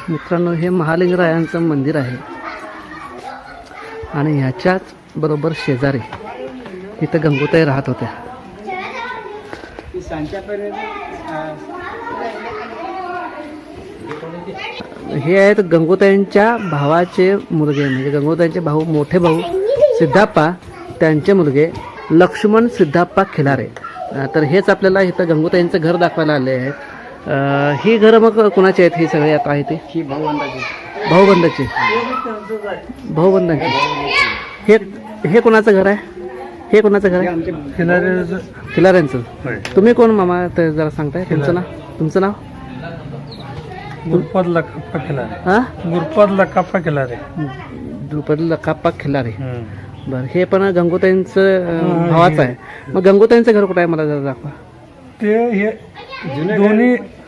मित्रांनो, हे महालिंगरायांचं मंदिर आहे आणि ह्याच्याच बरोबर शेजारी इथं गंगूताई राहत होत्या. हे आहेत गंगूताईंच्या भावाचे मुलगे, म्हणजे गंगूताईंचे भाऊ, मोठे भाऊ सिद्धाप्पा, त्यांचे मुलगे लक्ष्मण सिद्धाप्पा खिलारे. तर हेच आपल्याला इथं गंगूताईंचं घर दाखवायला आले आहेत. ही घरं मग कुणाची आहेत? ही सगळी आता आहे ती ही भाऊबंदाची. हे कोणाचं घर आहे? हे कोणाचं घर आहे? खिलाऱ्यांचं. तुम्ही कोण मामा? तर जरा सांगताय तुमचं नाव? तुमचं नाव? गुरुपद लकाप्पा खिलारे. हां, गुरुपद लकाप्पा खिलारे. द्रुपद लकाप्पा खिलारे. बरं, हे पण गंगूताईंचं भावाचं आहे. मग गंगूताईंचं घर कुठं आहे मला जरा दाखवा. ते हे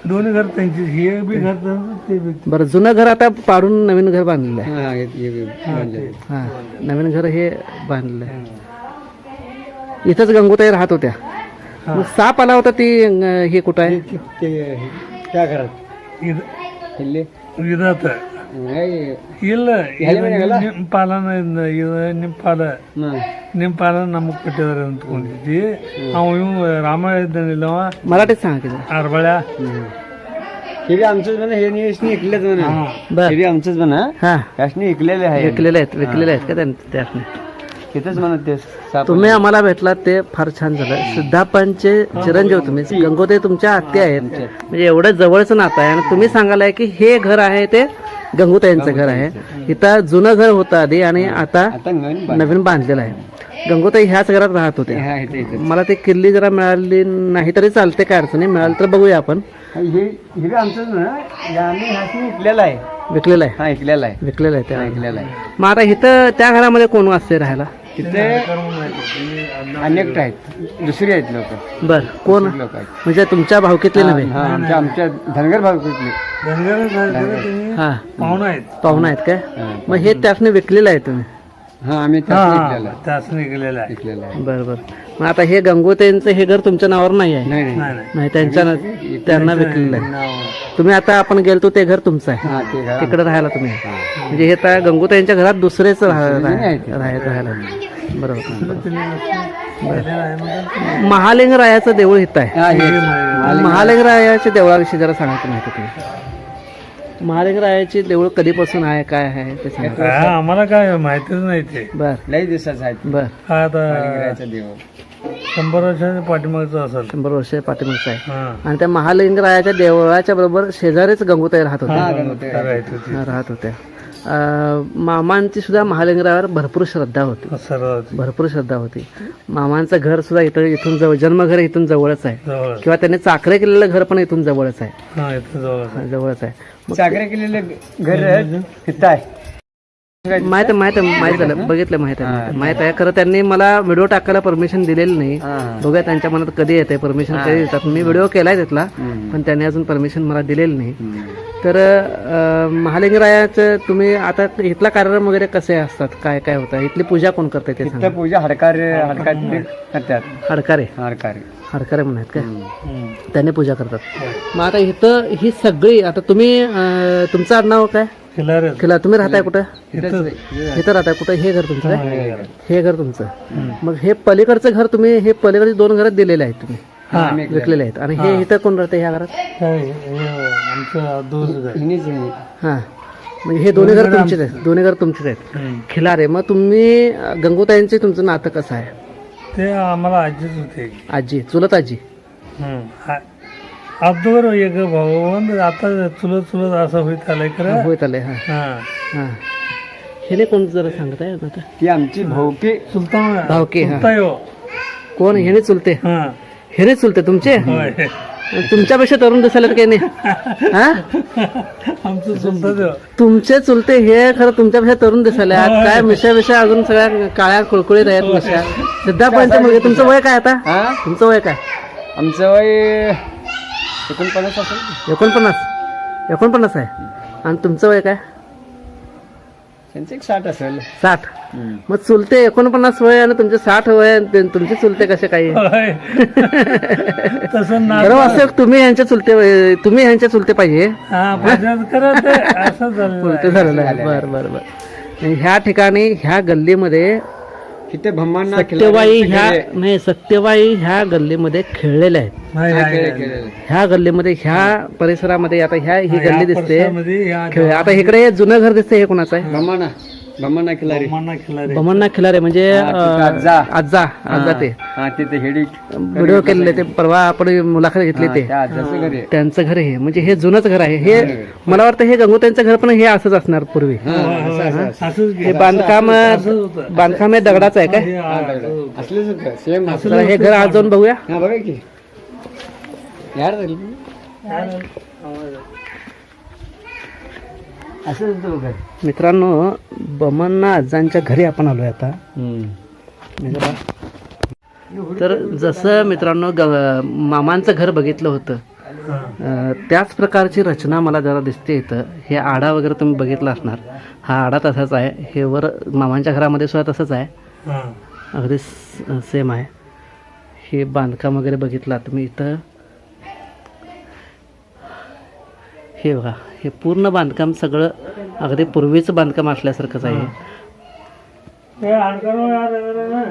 दोन्ही घर त्यांची, हे बी घर ते बी. बरं, जुनं घर आता पाडून नवीन घर बांधलेलं आहे. हां, नवीन घर हे बांधलेलं आहे. इथंच गंगूताई राहत होत्या. मग साप आला होता ती हे कुठं आहे? त्या घरात ಇದಾತ ಇಲ್ಲ ನಿಮ್ಮ ಪಾಲನ ನಿಮ್ಮ ಪಾಲ ನಮಗೆ ಕೊಟ್ಟಿದ್ದಾರೆ ಅಂದ್ಕೊಂಡಿದ್ದಿ. ಅವ ಇವ್ ರಾಮ ಇದ್ದಾನಿಲ್ಲವ मराठीत सांगा. आरबळ्या हे बी आमचंच म्हणा, हे नियसनी ऐकलेच म्हणा. बरं, हे बी आमचंच म्हणा. हां, यासनी ऐकलेले आहे. विकलेले आहेत का त्याने? तिथंच म्हणत ते तुम्ही आम्हाला भेटलात ते फार छान झालं. सिद्धाप्पांचे चिरंजीव तुम्ही. गंगोताई तुमच्या आत्या आहेत, म्हणजे एवढं जवळचं नातं आहे. आणि तुम्ही सांगालाय की हे घर आहे ते गंगूताईंचं घर आहे. इथं जुनं घर होतं आधी आणि आता नवीन बांधलेलं आहे. गंगूताई ह्याच घरात राहत होते. मला ते किल्ली जरा मिळाली नाही तरी चालते, काय अडचणी. मिळाली तर बघूया आपण. हे बी आमचंच म्हणा. आम्ही ह्यासनी ऐकलेलं आहे. विकलेलं आहे? हा, ऐकलेलं आहे. विकलेलं आहे त्या. ऐकलेलं आहे. मग आता इथं त्या घरामध्ये कोण असते राहायला? तिथे अनेक आहेत, दुसरी आहेत लोक. बर, कोण लोक आहेत म्हणजे तुमच्या भावकीतले नव्हे? आमच्या धनगर भागातले. हा, पाहुणा आहेत. पाहुणा आहेत काय? मग हे त्यासने विकलेलं आहे तुम्ही? हा, आम्ही त्याच निघलेला आहे. ऐकलेलं आहे. बरं बरं. मग आता हे गंगोताईंचं हे घर तुमच्या नावावर नाही आहे? नाही नाही. नाही, त्यांना विकलेलं आहे. तुम्ही आता आपण गेलतो ते घर तुमचं आहे, हा, ते घरा- तिकडे राहायला तुम्ही. म्हणजे हे तर गंगोताईंच्या घरात दुसरेच राहायला. बरोबर. महालिंगरायाचं देऊळ इथं आहे. हा, हे महालिंगरायाच्या देवळाविषयी जरा सांगायचं माहिती तुम्ही. महालिंगरायाची देऊळ कधीपासून आहे, काय आहे ते सांगा. आम्हाला काय माहितीच नाही ते. बर लई दिवसाचं आहे. बर. हा आता महालिंगरायाचं देऊळ 100 वर्षाच्या पाठीमागचं असेल. 100 वर्ष पाठीमागचं आहे. हा. आणि त्या महालिंगरायाच्या देवळाच्या बरोबर शेजारीच गंगूताई राहत होत्या. राहत होत्या. मामांची सुद्धा महालिंगरायावर भरपूर श्रद्धा होती. भरपूर श्रद्धा होती. मामांचं घर सुद्धा इथून जवळ, जन्मघर इथून जवळच आहे. किंवा त्यांनी चाकरे केलेलं घर पण इथून जवळच आहे. जवळच आहे. साखरे केलेलं घर तिथं आहे. माहित झालं, बघितलं, माहित आहे. खरं त्यांनी मला व्हिडिओ टाकायला परमिशन दिलेली नाही. बघूया त्यांच्या मनात कधी येते परमिशन, कधी देतात. मी व्हिडिओ केलाय तिथला, पण त्यांनी अजून परमिशन मला दिलेली नाही. तर महालिंगरायाचं तुम्ही आता इथला कार्यक्रम वगैरे कसे असतात, काय काय होतं? इथली पूजा कोण करते ते सांगा. पूजा हडकारे करतात. हडकारे म्हणून आहेत काय? त्याने पूजा करतात. मग आता इथं ही सगळी, आता तुम्ही तुमचं आडनाव काय? खिला. तुम्ही राहताय कुठं? इथं राहताय कुठं? हे घर तुमचं काय? हे घर तुमचं. मग हे पलीकडचं घर तुम्ही, हे पलीकडचे 2 घरात दिलेले आहेत तुम्ही, विकलेले आहेत. आणि हे इथं कोण राहते ह्या घरात? हा, म्हणजे हे दोन्ही घर तुमचेच आहेत. दोन्ही घर तुमचेच आहेत. खिलारे. मग तुम्ही गंगूताईंचे तुमचं नातं कसं आहे? ते आम्हाला आजीच होते. आजी, चुलत आजी. अगोदर एक भाऊ, आता चुलत असं होत आलंय खरं. होत आलंय. हा हा. हे कोण जरा सांगत आहे आता? ती आमची भाऊकी सुलतान भावके. हो. कोण? हेने चुलते? हेने चुलते तुमचे? तुमच्यापेक्षा तरुण दिसायला काही नाही. हा, आमचं सुलतान तुमचे चुलते हे खरं तुमच्यापेक्षा तरुण दिसायला. काय मिशा अजून सगळ्या काळ्या कुळकुळीत आहेत मिशा. सिद्धाप्पांचे मुलगे. तुमचं वय काय आता? तुमचं वय काय? आमचं वय 49 असेल. 49 आहे. आणि तुमचं वय काय? त्यांचं एक 60 असेल. 60. मग चुलते 49 वय आणि तुमचे 60 वय आणि तुमचे चुलते कसे काही होय. तसं ना बरोबर असं तुम्ही यांच्या चुलते पाहिजे हा भाजप करत असं झालं चुलते झालेलं आहे. बरं बरं बरं. आणि ह्या ठिकाणी ह्या गल्लीमध्ये इथे भम्मांना सत्यबाई ह्या गल्लीमध्ये खेळलेल्या आहेत. ह्या गल्लीमध्ये ह्या परिसरामध्ये आता ही गल्ली दिसते. आता इकडे जुनं घर दिसते, हे कोणाचं आहे? भम्मांना खिलारी. बमन्ना खिलारे म्हणजे आजा ते तिथे हेडी व्हिडिओ केलेले ते परवा आपण मुलाखत घेतली ते आजाचं घर आहे. त्यांचं घर हे म्हणजे हे जुनंच घर आहे. हे मला वाटतं हे गंगोत्यांचं घर पण हे असंच असणार पूर्वी. हे बांधकाम हे दगडाचं आहे काय? असलेच सेम जरा हे घर आज जाऊन बघूया. हा बघा की यार असंच तो घर. मित्रांनो, बमन्ना आजांच्या घरी आपण आलोय आता. तर जसं मित्रांनो मामांचं घर बघितलं होतं त्याच प्रकारची रचना मला जरा दिसते इथं. हे आडा वगैरे तुम्ही बघितला असणार. हा आडा तसाच आहे. हे वर मामांच्या घरामध्ये सुद्धा तसंच आहे. अगदी सेम आहे. हे बांधकाम वगैरे बघितला तुम्ही इथं. हे बघा, हे पूर्ण बांधकाम सगळं अगदी पूर्वीचं बांधकाम असल्यासारखंच आहे.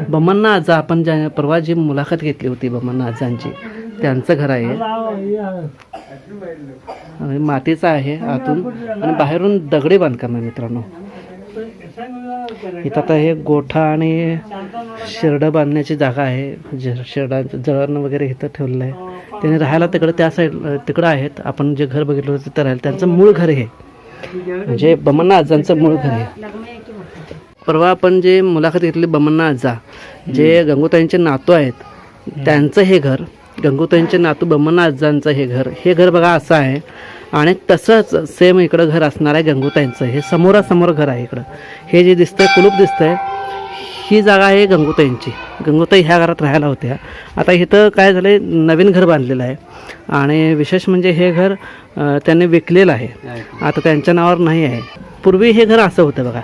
बमन्ना आजा आपण परवा जी मुलाखत घेतली होती बमन्ना आजांची, त्यांचं घर आहे. आणि मातीचं आहे आतून आणि बाहेरून दगडी बांधकाम आहे मित्रांनो. इथं आता हे गोठा आणि शेरडं बांधण्याची जागा आहे. शेरडांचं जळण वगैरे इथं ठेवलेलं आहे. त्याने राहायला त्या साईड तिकडं आहेत. आपण जे घर बघितलं होतं तिथं राहिलं. त्यांचं मूळ घर हे म्हणजे बमन्ना आजांचं मूळ घर आहे. परवा आपण जे मुलाखत घेतली बमन्ना आजा जे गंगोताईंचे नातू आहेत त्यांचं हे घर, गंगोताईंचे नातू बमन्ना आजांचं हे घर बघा असं आहे. आणि तसंच सेम इकडं घर असणार आहे गंगोताईंचं. हे समोरासमोर घर आहे. इकडं हे जे दिसतंय कुलूप दिसतंय ही जागा आहे गंगोताईंची. गंगोताई ह्या घरात राहायला होत्या. आता इथं काय झालं आहे, नवीन घर बांधलेलं आहे. आणि विशेष म्हणजे हे घर त्यांनी विकलेलं आहे. आता त्यांच्या नावावर नाही आहे. पूर्वी हे घर असं होतं बघा.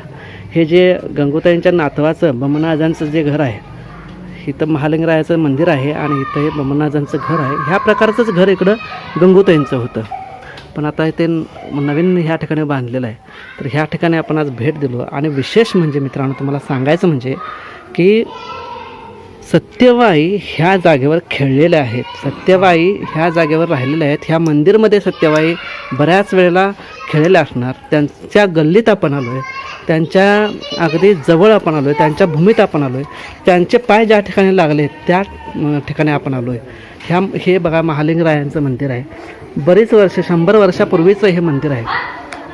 हे जे गंगोताईंच्या नातवाचं बमन्ना आजांचं जे घर आहे, इथं महालिंगरायाचं मंदिर आहे आणि इथं हे बमन्ना आजांचं घर आहे. ह्या प्रकारचंच घर इकडं गंगोताईंचं होतं. पण आता इथे नवीन ह्या ठिकाणी बांधलेलं आहे. तर ह्या ठिकाणी आपण आज भेट दिलो. आणि विशेष म्हणजे मित्रांनो तुम्हाला सांगायचं म्हणजे की सत्यबाई ह्या जागेवर खेळलेल्या आहेत. सत्यबाई ह्या जागेवर राहिलेल्या आहेत. ह्या मंदिरमध्ये सत्यबाई बऱ्याच वेळेला खेळलेल्या असणार. त्यांच्या गल्लीत आपण आलो आहे, त्यांच्या अगदी जवळ आपण आलो आहे, त्यांच्या भूमीत आपण आलो आहे. त्यांचे पाय ज्या ठिकाणी लागले त्या ठिकाणी आपण आलो आहे. हे बघा महालिंगरायांचं मंदिर आहे. बरीच वर्ष 100 वर्षापूर्वीचं हे मंदिर आहे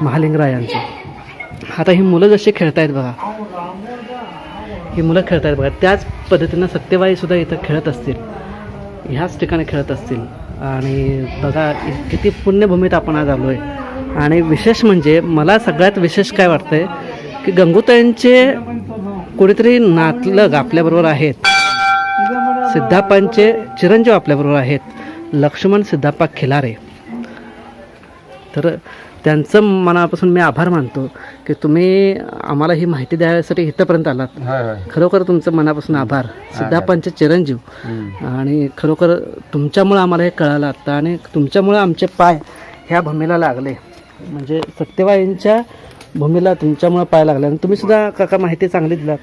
महालिंगरायांचं. आता ही मुलं जशी खेळत आहेत बघा, ही मुलं खेळत आहेत बघा, त्याच पद्धतीनं सत्यबाईसुद्धा इथं खेळत असतील, ह्याच ठिकाणी खेळत असतील. आणि बघा किती पुण्यभूमीत आपण आज आलो आहे. आणि विशेष म्हणजे मला सगळ्यात विशेष काय वाटतं आहे की गंगोताईंचे कोणीतरी नातलग आपल्याबरोबर आहेत. सिद्धाप्पांचे चिरंजीव आपल्याबरोबर आहेत, लक्ष्मण सिद्धाप्पा खिलारे. तर त्यांचं मनापासून मी आभार मानतो की तुम्ही आम्हाला ही माहिती द्यायसाठी इथंपर्यंत आलात. खरोखर तुमचं मनापासून आभार. सिद्धाप्पांचे चिरंजीव. आणि खरोखर तुमच्यामुळं आम्हाला हे कळालं आत्ता. आणि तुमच्यामुळं आमचे पाय ह्या भूमीला लागले. म्हणजे सत्यबाईंच्या भूमीला तुमच्यामुळं पाय लागला. आणि तुम्ही सुद्धा काका माहिती चांगली दिलात.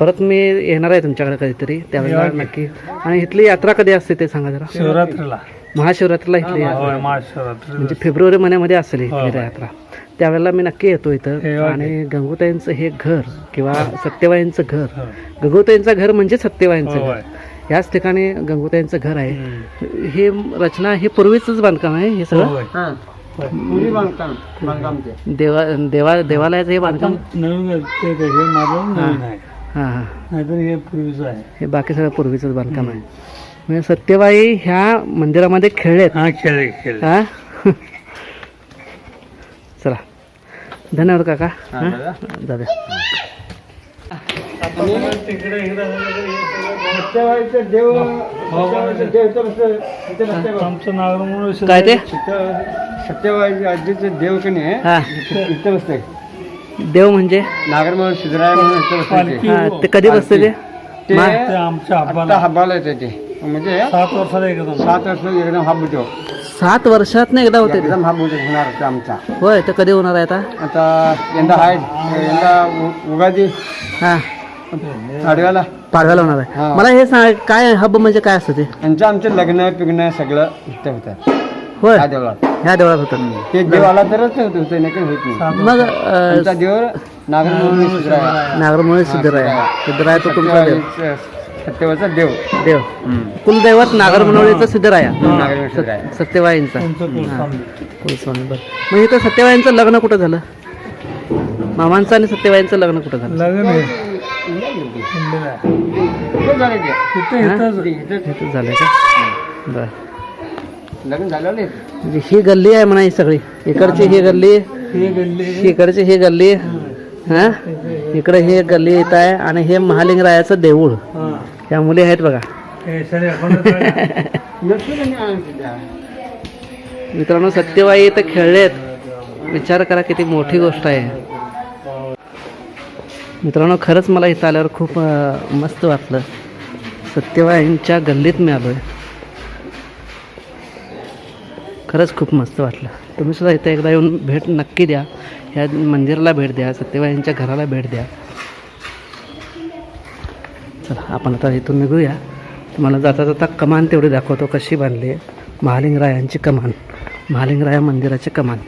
परत मी येणार आहे तुमच्याकडे कधीतरी, त्यावेळेला नक्की. आणि इथली यात्रा कधी असते ते सांगा जरा. शिवरात्रीला, महाशिवरात्रीला इथली यात्रा म्हणजे फेब्रुवारी महिन्यामध्ये असेल ही यात्रा. त्यावेळेला मी नक्की येतो इथं. आणि गंगोताईंचं हे घर किंवा सत्यबाईंचं घर, गंगोताईंचं घर म्हणजे सत्यबाईंचं घर, ह्याच ठिकाणी गंगोताईंचं घर आहे. हे रचना हे पूर्वीचंच बांधकाम आहे हे सगळं. देवालयाचं हे बांधकाम नवीन आहे. हां नाहीतर हे पूर्वीचं आहे. हे बाकी सगळं पूर्वीचंच बांधकाम आहे. म्हणजे सत्यबाई ह्या मंदिरामध्ये खेळलेत. हा खेळ हा चला धन्यवाद काका. जाऊया. आमचं नाव म्हणून काय ते सत्यबाई आजीचं देव कणी हा इथं बसतंय. देव म्हणजे नागर म्हणून सिद्धराय म्हणून इथं बसले हा, ते कधी बसते ते ते मा- ते आमच्या आता हब्बाला हब्बाला येते ते म्हणजे 7 वर्षाला एकदम 7 वर्ष एकदम हब होतो 7 वर्षात ना एकदा होते ते. एकदम हब होणार होता आमचा. होय ते कधी होणार आहे आता आता यंदा आहे यंदा उगादी हा आडव्याला पाडव्याला होणार आहे. हा. मला हे सांग काय हब म्हणजे काय असतं ते यांचं आमचं लग्न पिग्न सगळं इथं होतं होय ह्या देवळात. ह्या देवळात होतं. ते देव आला तरच होतं नाही होत नाही. मग आमचा देव नागर म्हणून सिद्धराय नागरमुळे सिद्धराया सिद्धराया तो तुमचा देव सत्यवचा देव देव कुलदैवत नागरमुळेचं सिद्धराया नागर म्हणून सिद्धराय. सत्यवाईंचा तुमचं कुलस्वामी. कुलस्वामी बरं. मग इथं सत्यवाईंचं लग्न कुठं झालं मामांचं आणि सत्यवाईंचं लग्न कुठं झालं लग्न आहे. इथं झालं ते. तिथे इथंच इथं झालं का बरं. लग्न झालं नाही. म्हणजे ही गल्ली आहे म्हणा ही सगळी इकडची ही गल्ली हे गल्ली इकडची ही गल्ली हा इकडे ही गल्ली येत आहे आणि हे महालिंगरायाचं देऊळ हा ह्या मुली आहेत बघा हे सगळे अकोल्यात राहिला. नसलं नाही आमचं त्या. मित्रांनो सत्यवाई इथं खेळलेत विचार करा किती मोठी गोष्ट आहे मित्रांनो खरंच मला इथं आल्यावर खूप मस्त वाटलं सत्यवाईंच्या गल्लीत मी आलो आहे खरंच खूप मस्त वाटलं तुम्ही सुद्धा इथं एकदा येऊन भेट नक्की द्या ह्या मंदिराला भेट द्या सत्यवाईंच्या घराला भेट द्या चला आपण आता इथून निघूया तुम्हाला जाता जाता कमान तेवढी दाखवतो कशी बांधली आहे महालिंगरायांची कमान महालिंगराया मंदिराची कमान